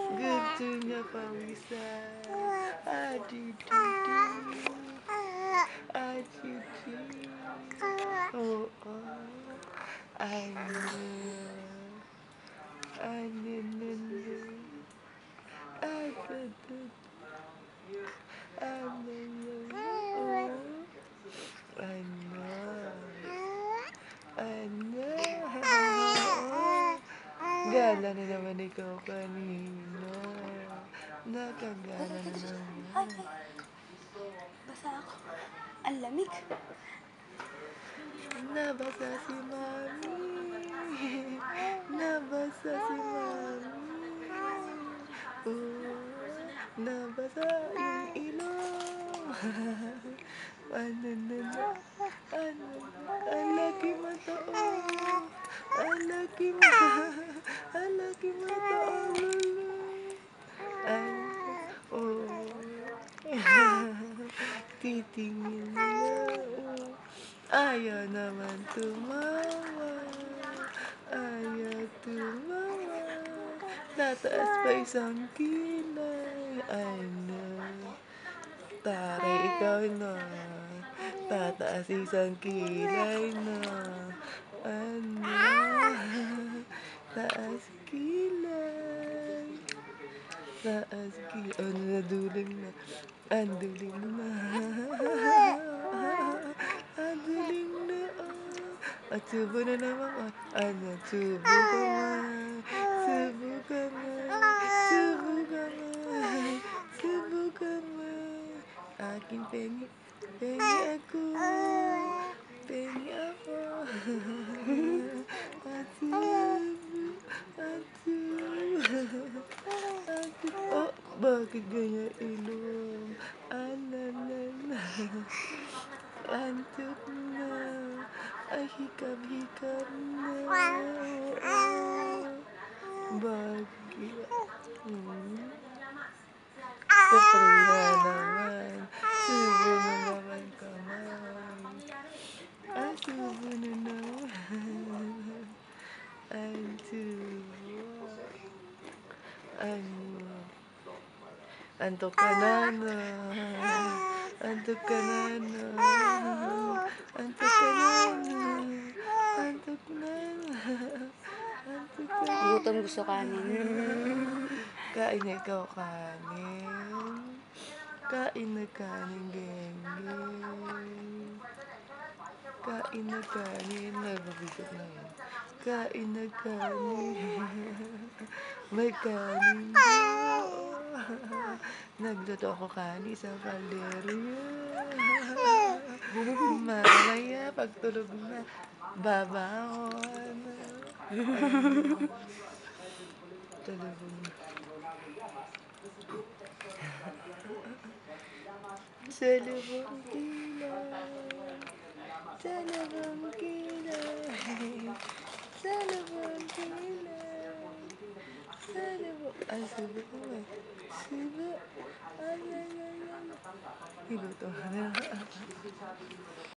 Gusto niya pawisan. Adidi. Adidi. Oo. Ano? Ano na na? Adidi. Ano yan? Oo. Ano? Ano? Gala na naman ikaw kanina. Nakagala na naman. Basa ako. Ang lamig. Nabasa si Mami. Nabasa si Mami. Nabasa yung ilong. Ano na na? Ano? Ang laki mata, oh. Ang laki mata. Ang laki mata, oh. Titingin na, oh. Ayaw naman tumawa. Ayaw tumawa. Tataas pa isang kilay. Ano? Taray, ikaw na. Tataas isang kilay na. Ano? Taas kilay. Taas kilay. Ano, naduling na. Anduling na. Anduling na. At subo na naman. Ano, subo ka man. Subo ka man. Subo ka man. Subo ka man. Aking pengi. Pengi ako. Pengi ako. At subo. At subo. Oh, bakit ganyan ilong? Alalala. Antok na. Ay, hikab-hikab na. Bakit? Siyempre na naman. Subo na naman kamay. Ay, subo na naman. Ay, subo. Ano? Antok ka na na. Antok ka na na. Antok ka na na. Antok na na. Antok ka na. Gutom, gusto kanin. Kain na ikaw kanin. Kain na kanin, geng-geng. Kain na kanin. Nagbabigot na yun. Kain na kanin. May kanin daw. Nagluto ako kanin sa kalderya. Mamaya, pagtulog na, babangon. Tulog na. Sa lubong kilay. Sa lubong kilay. Sa lubong kilay. Sa lubong... Ay, subo ko eh. Subo. Ay, ay, ay, ay. Iluto ka na.